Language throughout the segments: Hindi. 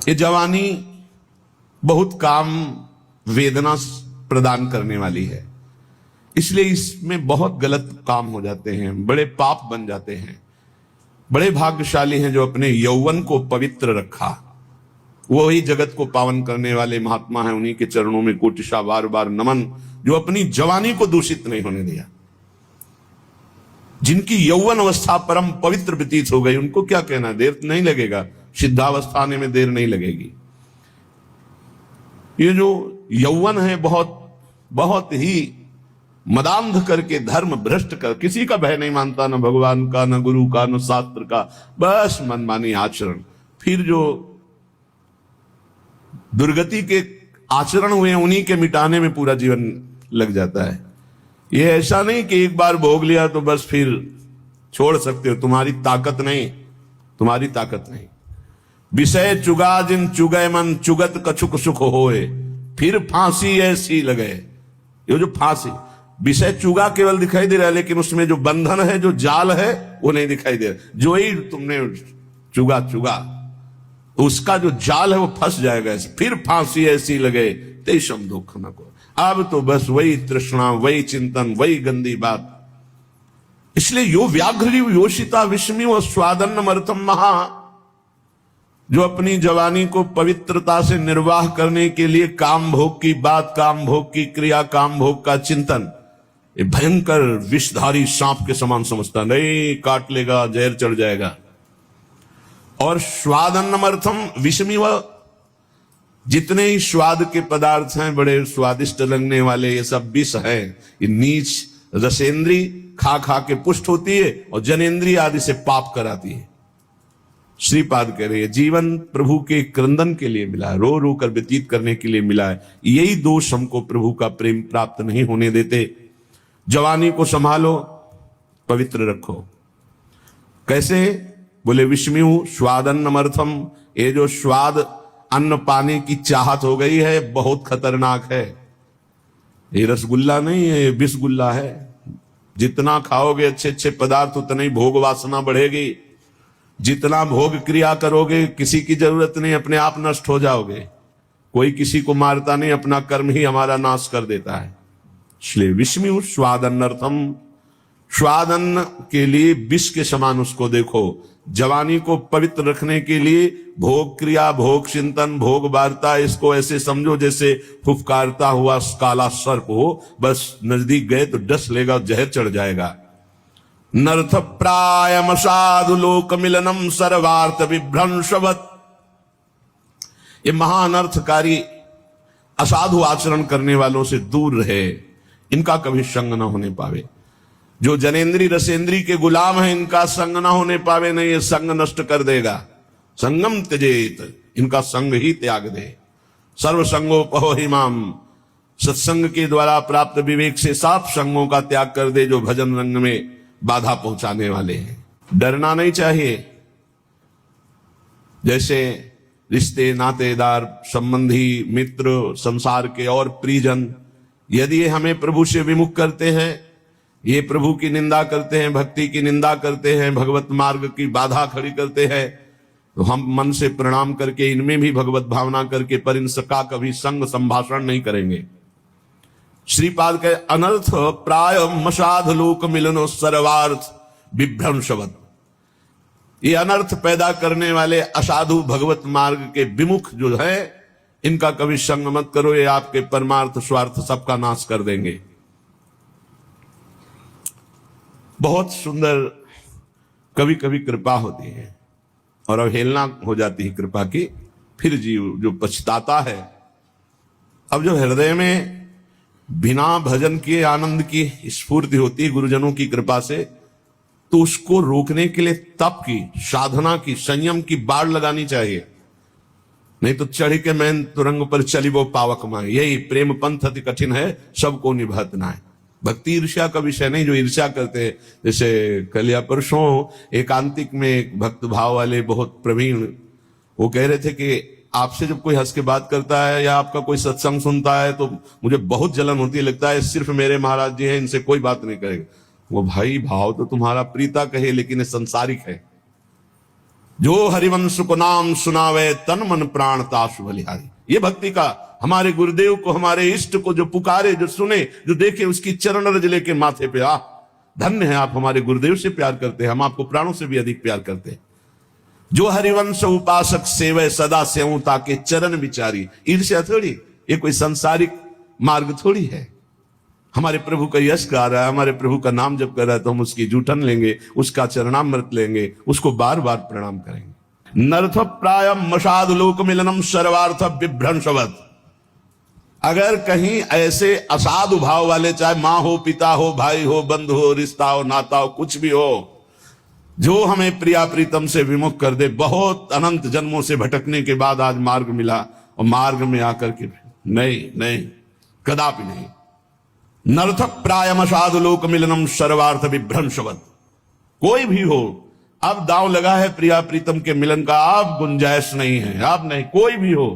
ये जवानी बहुत काम वेदना प्रदान करने वाली है, इसलिए इसमें बहुत गलत काम हो जाते हैं, बड़े पाप बन जाते हैं। बड़े भाग्यशाली हैं जो अपने यौवन को पवित्र रखा। वही जगत को पावन करने वाले महात्मा हैं, उन्हीं के चरणों में कोटिशा बार बार नमन, जो अपनी जवानी को दूषित नहीं होने दिया। जिनकी यौवन अवस्था परम पवित्र व्यतीत हो गई, उनको क्या कहना, देर नहीं लगेगा, सिद्धावस्था आने में देर नहीं लगेगी। ये जो यौवन है बहुत बहुत ही मदांध करके, धर्म भ्रष्ट कर, किसी का भय नहीं मानता, न भगवान का, न गुरु का, न शास्त्र का, बस मनमानी आचरण। फिर जो दुर्गति के आचरण हुए उन्हीं के मिटाने में पूरा जीवन लग जाता है। ये ऐसा नहीं कि एक बार भोग लिया तो बस फिर छोड़ सकते हो, तुम्हारी ताकत नहीं, तुम्हारी ताकत नहीं। विषय चुगा जिन चुगय मन, चुगत कछुक सुख होए, फिर फांसी ऐसी लगे। ये जो फांसी, विषय चुगा केवल दिखाई दे रहा है, लेकिन उसमें जो बंधन है, जो जाल है, वो नहीं दिखाई दे रहा। जो ही तुमने चुगा उसका जो जाल है वो फंस जाएगा। फिर फांसी ऐसी लगे तेषम दुख न को। अब तो बस वही तृष्णा, वही चिंतन, वही गंदी बात। इसलिए यो व्याघ्र योषिता विस्मी व स्वादन्नमर्थम महा, जो अपनी जवानी को पवित्रता से निर्वाह करने के लिए काम भोग की बात, काम भोग की क्रिया, काम भोग का चिंतन, ये भयंकर विषधारी सांप के समान समझता, नहीं काट लेगा, जहर चढ़ जाएगा। और स्वादन्नमर्थम विषमी व, जितने ही स्वाद के पदार्थ हैं, बड़े स्वादिष्ट लगने वाले, ये सब विष हैं। ये नीच रसेंद्री खा खा के पुष्ट होती है और जनेन्द्री आदि से पाप कराती है। श्रीपाद कह रहे हैं जीवन प्रभु के क्रंदन के लिए मिला है, रो रो कर व्यतीत करने के लिए मिला है। यही दोष हमको प्रभु का प्रेम प्राप्त नहीं होने देते। जवानी को संभालो, पवित्र रखो। कैसे? बोले विस्म्यु स्वादन्नमर्थम, ये जो स्वाद अन्न पाने की चाहत हो गई है बहुत खतरनाक है। ये रसगुल्ला नहीं है, ये बिस्गुल्ला है। जितना खाओगे अच्छे अच्छे पदार्थ, उतना ही भोग वासना बढ़ेगी। जितना भोग क्रिया करोगे, किसी की जरूरत नहीं, अपने आप नष्ट हो जाओगे। कोई किसी को मारता नहीं, अपना कर्म ही हमारा नाश कर देता है। इसलिए विस्म्यु स्वादन्नर्थम, स्वादन्न के लिए विष के समान उसको देखो। जवानी को पवित्र रखने के लिए भोग क्रिया, भोग चिंतन, भोग वार्ता, इसको ऐसे समझो जैसे फुफकारता हुआ काला सर्प हो, बस नजदीक गए तो डस लेगा, जहर चढ़ जाएगा। नर्थ प्रायम साधु लोक मिलनम सर्वार्थ विभ्रंशवत, ये महानर्थकारी असाधु आचरण करने वालों से दूर रहे, इनका कभी संग न होने पावे। जो जनेन्द्री रसेंद्री के गुलाम हैं, इनका संग न होने पावे, नहीं ये संग नष्ट कर देगा। संगम त्यजेत, इनका संग ही त्याग दे। सर्व संगोपहो हिमाम, सत्संग के द्वारा प्राप्त विवेक से सात संगों का त्याग कर दे, जो भजन रंग में बाधा पहुंचाने वाले हैं। डरना नहीं चाहिए। जैसे रिश्ते, नातेदार, संबंधी, मित्र, संसार के और प्रियजन यदि हमें प्रभु से विमुख करते हैं, ये प्रभु की निंदा करते हैं, भक्ति की निंदा करते हैं, भगवत मार्ग की बाधा खड़ी करते हैं, तो हम मन से प्रणाम करके इनमें भी भगवत भावना करके पर इनका कभी संग संभाषण नहीं करेंगे। श्रीपाद के अनर्थ प्राय मसाध लोक मिलनो सर्वार्थ विभ्रंशवत, ये अनर्थ पैदा करने वाले असाधु भगवत मार्ग के विमुख जो है, इनका कभी संग मत करो, ये आपके परमार्थ स्वार्थ सबका नाश कर देंगे। बहुत सुंदर कभी कभी कृपा होती है और अवहेलना हो जाती है कृपा की। फिर जीव जो पछताता है, अब जो हृदय में बिना भजन किए आनंद की स्फूर्ति होती है गुरुजनों की कृपा से, तो उसको रोकने के लिए तप की, साधना की, संयम की बाढ़ लगानी चाहिए। नहीं तो चढ़ी के मैन तुरंग पर चली वो पावक माए। यही प्रेम पंथ अति कठिन है, सबको निभतना है। भक्ति ईर्ष्या का विषय नहीं, जो ईर्ष्या करते हैं। जैसे कल या परसों एकांतिक में एक भक्त भाव वाले बहुत प्रवीण, वो कह रहे थे कि आपसे जब कोई हंस के बात करता है या आपका कोई सत्संग सुनता है तो मुझे बहुत जलन होती है, लगता है सिर्फ मेरे महाराज जी हैं, इनसे कोई बात नहीं करेगा। वो भाई भाव तो तुम्हारा प्रीता कहे, लेकिन ये संसारिक है। जो हरिवंश को नाम सुनावे तन मन प्राण तासु बलिहारी। ये भक्ति का हमारे गुरुदेव को, हमारे इष्ट को जो पुकारे, जो सुने, जो देखे, उसकी चरण रज लेके माथे पे धन्य है आप हमारे गुरुदेव से प्यार करते हैं, हम आपको प्राणों से भी अधिक प्यार करते हैं। जो हरिवंश उपासक सेवय सदा सेवं ताके चरण विचारी। ईर्ष्या थोड़ी, ये कोई सांसारिक मार्ग थोड़ी है। हमारे प्रभु का यश गा रहा है, हमारे प्रभु का नाम जप कर रहा है, तो हम उसकी जूठन लेंगे, उसका चरणामृत लेंगे, उसको बार बार प्रणाम करेंगे। नर्थ प्रायम मशाद लोक मिलनम सर्वार्थ विभ्रंशवत। अगर कहीं ऐसे असाधु भाव वाले, चाहे मां हो, पिता हो, भाई हो, बंधु हो, रिश्ता हो, नाता हो, कुछ भी हो, जो हमें प्रिया प्रीतम से विमुख कर दे, बहुत अनंत जन्मों से भटकने के बाद आज मार्ग मिला, और मार्ग में आकर के नहीं नहीं, कदापि नहीं। नर्थ प्रायम साधु लोक मिलनम सर्वार्थ विभ्रंशवत। कोई भी हो, अब दांव लगा है प्रिया प्रीतम के मिलन का, अब गुंजाइश नहीं है, अब नहीं। कोई भी हो,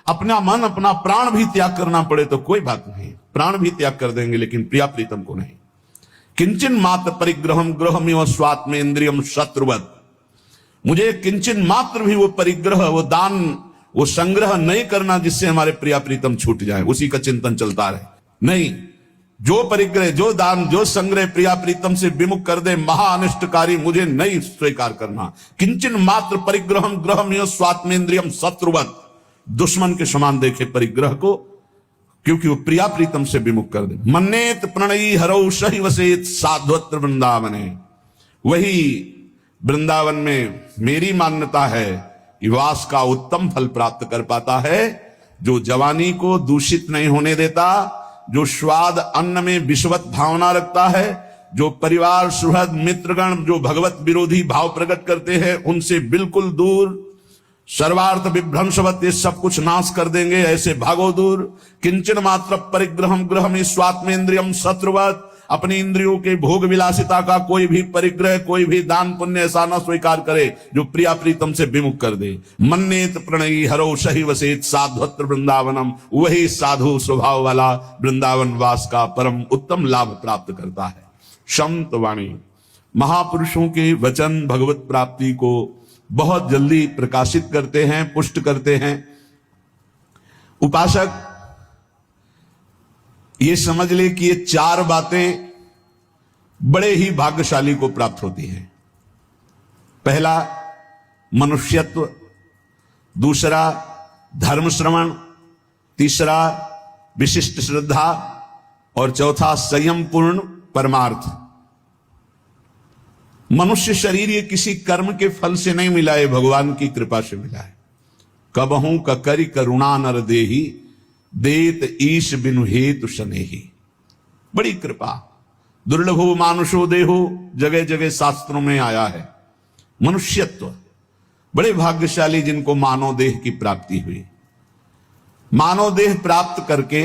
अपना मन, अपना प्राण भी त्याग करना पड़े तो कोई बात नहीं, प्राण भी त्याग कर देंगे, लेकिन प्रिया प्रीतम को नहीं। किंचन मात्र परिग्रहम ग्रहमिव स्वात्म इंद्रियम शत्रुवत। मुझे किंचन मात्र भी वो परिग्रह, वो दान, वो संग्रह नहीं करना जिससे हमारे प्रिया प्रीतम छूट जाए, उसी का चिंतन चलता रहे। नहीं, जो परिग्रह, जो दान, जो संग्रह प्रिया प्रीतम से विमुख कर दे, महाअनिष्टकारी, मुझे नहीं स्वीकार करना। किंचन मात्र परिग्रहम ग्रहमिव स्वात्मेन्द्रियम शत्रुवत। दुश्मन के समान देखे परिग्रह को, क्योंकि वो प्रिया प्रीतम से विमुख कर दे। मन्नेत प्रणयी हरौ सही वसेत साध्वत्र वृंदावने। वही वृंदावन में मेरी मान्यता है कि वास का उत्तम फल प्राप्त कर पाता है, जो जवानी को दूषित नहीं होने देता, जो स्वाद अन्न में विषवत भावना रखता है, जो परिवार सुहृद मित्रगण जो भगवत विरोधी भाव प्रकट करते हैं, उनसे बिल्कुल दूर। सर्वार्थ विभ्रंशवत, ये सब कुछ नाश कर देंगे, ऐसे भागो दूर। किंचन मात्र परिग्रहम ग्रहम स्वात्मेन्द्रियम शत्रुवत। अपनी इंद्रियों के भोग विलासिता का कोई भी परिग्रह, कोई भी दान पुण्य ऐसा न स्वीकार करे जो प्रिया प्रीतम से विमुख कर दे। मन्नेत प्रणयी हरो सही वसेत साध्वत्र वृंदावनम। वही साधु स्वभाव वाला वृंदावन वास का परम उत्तम लाभ प्राप्त करता है। संत वाणी, महापुरुषों के वचन भगवत प्राप्ति को बहुत जल्दी प्रकाशित करते हैं, पुष्ट करते हैं। उपासक ये समझ ले कि ये चार बातें बड़े ही भाग्यशाली को प्राप्त होती हैं। पहला मनुष्यत्व, दूसरा धर्म श्रवण, तीसरा विशिष्ट श्रद्धा, और चौथा संयम पूर्ण परमार्थ। मनुष्य शरीर ये किसी कर्म के फल से नहीं मिला है, भगवान की कृपा से मिला है। कबहू ककरि करुणा नर देही, देत ईश बिनु हेतु शनेही। बड़ी कृपा, दुर्लभो मानुषो देहो, जगह जगह शास्त्रों में आया है। मनुष्यत्व, बड़े भाग्यशाली जिनको मानव देह की प्राप्ति हुई। मानव देह प्राप्त करके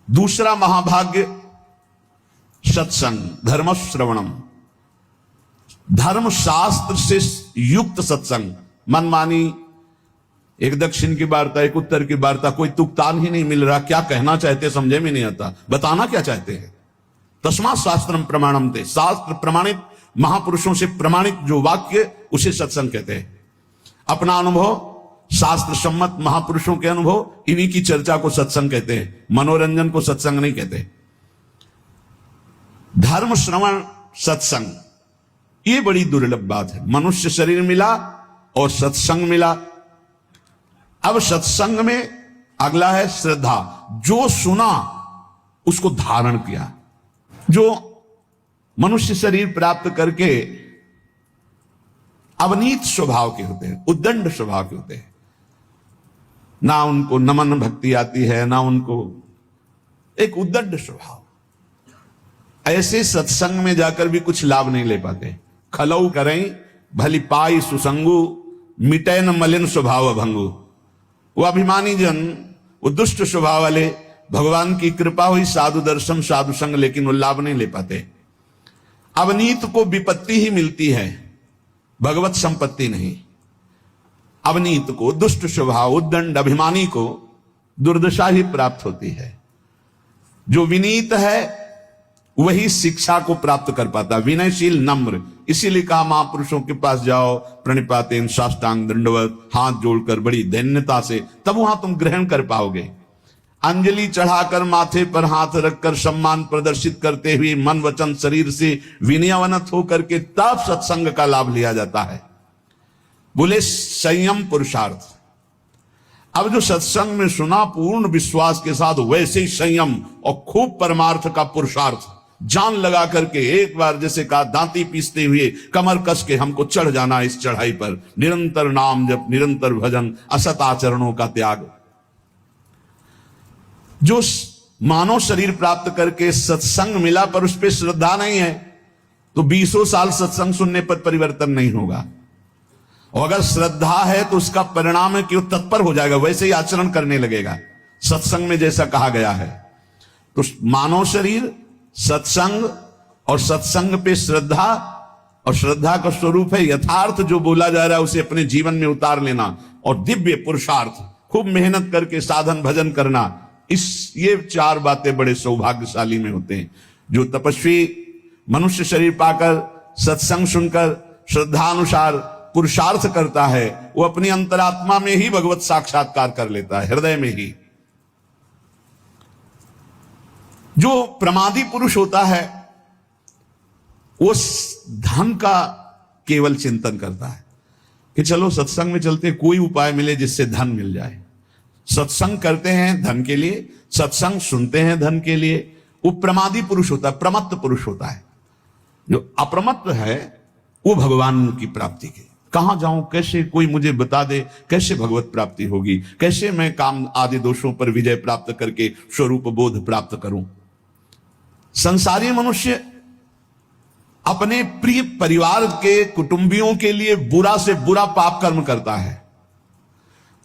दूसरा महाभाग्य सत्संग, धर्म श्रवणम, धर्म शास्त्र से युक्त सत्संग। मनमानी, एक दक्षिण की वार्ता, एक उत्तर की वार्ता, कोई तुकतान ही नहीं मिल रहा, क्या कहना चाहते समझे में नहीं आता, बताना क्या चाहते हैं। तस्मात् शास्त्रम प्रमाणम थे, शास्त्र प्रमाणित, महापुरुषों से प्रमाणित जो वाक्य, उसे सत्संग कहते हैं। अपना अनुभव, शास्त्र सम्मत महापुरुषों के अनुभव, इन्हीं की चर्चा को सत्संग कहते हैं। मनोरंजन को सत्संग नहीं कहते। धर्म श्रवण सत्संग, ये बड़ी दुर्लभ बात है। मनुष्य शरीर मिला और सत्संग मिला। अब सत्संग में अगला है श्रद्धा, जो सुना उसको धारण किया। जो मनुष्य शरीर प्राप्त करके अवनीत स्वभाव के होते हैं, उद्दंड स्वभाव के होते हैं, ना उनको नमन भक्ति आती है, ना उनको, एक उद्दंड स्वभाव, ऐसे सत्संग में जाकर भी कुछ लाभ नहीं ले पाते। खलऊ करें भली पाई सुसंगु, मिटे न मलिन स्वभाव भंगु। वो अभिमानी जन, वो दुष्ट स्वभाव वाले, भगवान की कृपा हुई, साधु दर्शन साधु संग, लेकिन वो लाभ नहीं ले पाते। अवनीत को विपत्ति ही मिलती है, भगवत संपत्ति नहीं। अवनीत को, दुष्ट स्वभाव, उद्दंड अभिमानी को दुर्दशा ही प्राप्त होती है। जो विनीत है वही शिक्षा को प्राप्त कर पाता, विनयशील नम्र। इसीलिए कहा महापुरुषों के पास जाओ, प्रणिपातेन साष्टांग दंडवत, हाथ जोड़कर बड़ी दैन्यता से, तब वहां तुम ग्रहण कर पाओगे। अंजलि चढ़ाकर माथे पर हाथ रखकर सम्मान प्रदर्शित करते हुए मन वचन शरीर से विनयवनत होकर के तब सत्संग का लाभ लिया जाता है। बोले संयम पुरुषार्थ। अब जो सत्संग में सुना पूर्ण विश्वास के साथ, वैसे ही संयम और खूब परमार्थ का पुरुषार्थ जान लगा करके एक बार जैसे कहा दांती पीसते हुए कमर कस के हमको चढ़ जाना इस चढ़ाई पर। निरंतर नाम जप, निरंतर भजन, असत आचरणों का त्याग। जो मानव शरीर प्राप्त करके सत्संग मिला पर उस पर श्रद्धा नहीं है, तो 20 साल सत्संग सुनने पर परिवर्तन नहीं होगा। और अगर श्रद्धा है तो उसका परिणाम है कि वो तत्पर हो जाएगा, वैसे ही आचरण करने लगेगा सत्संग में जैसा कहा गया है। तो मानव शरीर, सत्संग और सत्संग पे श्रद्धा, और श्रद्धा का स्वरूप है यथार्थ जो बोला जा रहा है उसे अपने जीवन में उतार लेना, और दिव्य पुरुषार्थ खूब मेहनत करके साधन भजन करना। ये 4 बातें बड़े सौभाग्यशाली में होते हैं। जो तपस्वी मनुष्य शरीर पाकर सत्संग सुनकर श्रद्धानुसार पुरुषार्थ करता है, वो अपनी अंतरात्मा में ही भगवत साक्षात्कार कर लेता है, हृदय में ही। जो प्रमादी पुरुष होता है वो धन का केवल चिंतन करता है कि चलो सत्संग में चलते, कोई उपाय मिले जिससे धन मिल जाए। सत्संग करते हैं धन के लिए, सत्संग सुनते हैं धन के लिए। वो प्रमादी पुरुष होता है, प्रमत्त पुरुष होता है। जो अप्रमत्त है वो भगवान की प्राप्ति के, कहां जाऊं, कैसे कोई मुझे बता दे, कैसे भगवत प्राप्ति होगी, कैसे मैं काम आदि दोषों पर विजय प्राप्त करके स्वरूप बोध प्राप्त करूं। संसारी मनुष्य अपने प्रिय परिवार के कुटुंबियों के लिए बुरा से बुरा पाप कर्म करता है,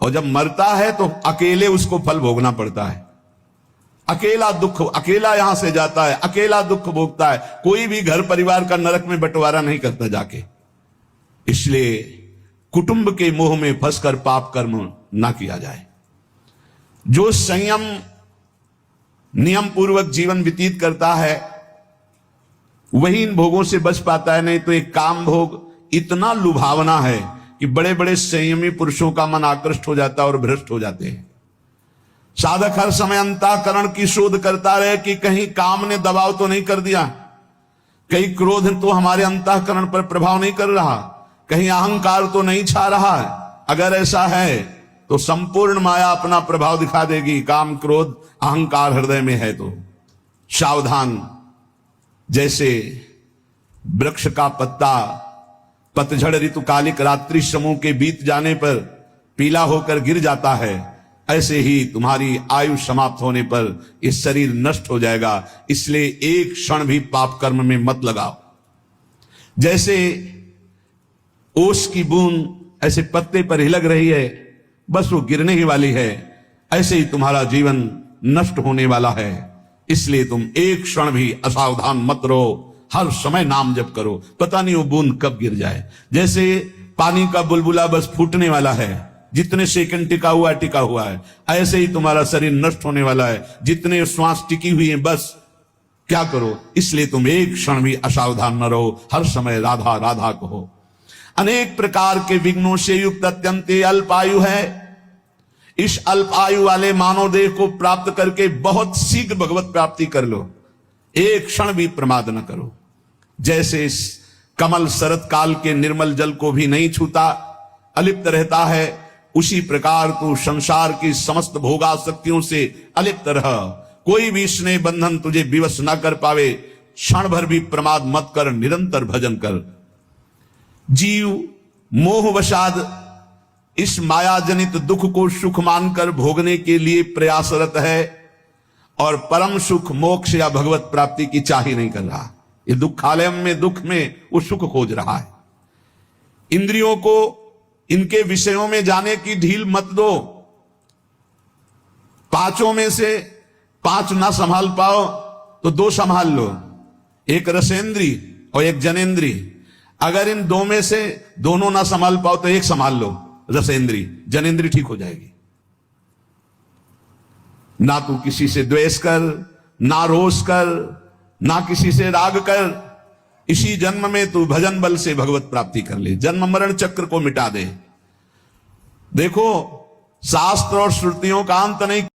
और जब मरता है तो अकेले उसको फल भोगना पड़ता है। अकेला दुख, अकेला यहां से जाता है, अकेला दुख भोगता है। कोई भी घर परिवार का नरक में बंटवारा नहीं करता जाके। इसलिए कुटुंब के मोह में फंसकर पाप कर्म ना किया जाए। जो संयम नियम पूर्वक जीवन व्यतीत करता है वही इन भोगों से बच पाता है। नहीं तो एक काम भोग इतना लुभावना है कि बड़े बड़े संयमी पुरुषों का मन आकृष्ट हो जाता है और भ्रष्ट हो जाते हैं। साधक हर समय अंतःकरण की शोध करता रहे कि कहीं काम ने दबाव तो नहीं कर दिया, कहीं क्रोध तो हमारे अंतःकरण पर प्रभाव नहीं कर रहा, कहीं अहंकार तो नहीं छा रहा है। अगर ऐसा है तो संपूर्ण माया अपना प्रभाव दिखा देगी। काम क्रोध अहंकार हृदय में है तो सावधान। जैसे वृक्ष का पत्ता पतझड़ ऋतुकालिक रात्रि समूह के बीत जाने पर पीला होकर गिर जाता है, ऐसे ही तुम्हारी आयु समाप्त होने पर ये शरीर नष्ट हो जाएगा। इसलिए एक क्षण भी पाप कर्म में मत लगाओ। जैसे ओस की बूंद ऐसे पत्ते पर हिलक रही है, बस वो गिरने ही वाली है, ऐसे ही तुम्हारा जीवन नष्ट होने वाला है। इसलिए तुम एक क्षण भी असावधान मत रहो, हर समय नाम जप करो, पता नहीं वो बूंद कब गिर जाए। जैसे पानी का बुलबुला बस फूटने वाला है, जितने सेकंड टिका हुआ है, ऐसे ही तुम्हारा शरीर नष्ट होने वाला है। जितने श्वास टिकी हुई है बस क्या करो। इसलिए तुम एक क्षण भी असावधान न रहो, हर समय राधा राधा कहो। अनेक प्रकार के विघ्नों से युक्त अत्यंत अल्प आयु है। इस अल्प आयु वाले मानव देह को प्राप्त करके बहुत शीघ्र भगवत प्राप्ति कर लो, एक क्षण भी प्रमाद न करो। जैसे इस कमल शरत काल के निर्मल जल को भी नहीं छूता, अलिप्त रहता है, उसी प्रकार तू संसार की समस्त भोगासक्तियों से अलिप्त रह। कोई भी स्नेह बंधन तुझे विवश न कर पावे। क्षण भर भी प्रमाद मत कर, निरंतर भजन कर। जीव मोहवशाद इस माया जनित दुख को सुख मानकर भोगने के लिए प्रयासरत है, और परम सुख मोक्ष या भगवत प्राप्ति की चाह ही नहीं कर रहा। ये दुखालय में दुख में वो सुख खोज रहा है। इंद्रियों को इनके विषयों में जाने की ढील मत दो। 5 में से 5 ना संभाल पाओ तो 2 संभाल लो, एक रसेंद्री और एक जनेंद्री। अगर इन 2 में से दोनों ना संभाल पाओ तो एक संभाल लो, रसेंद्री। जनेंद्री ठीक हो जाएगी। ना तू किसी से द्वेष कर, ना रोष कर, ना किसी से राग कर, इसी जन्म में तू भजन बल से भगवत प्राप्ति कर ले, जन्म मरण चक्र को मिटा दे। देखो, शास्त्र और श्रुतियों का अंत नहीं।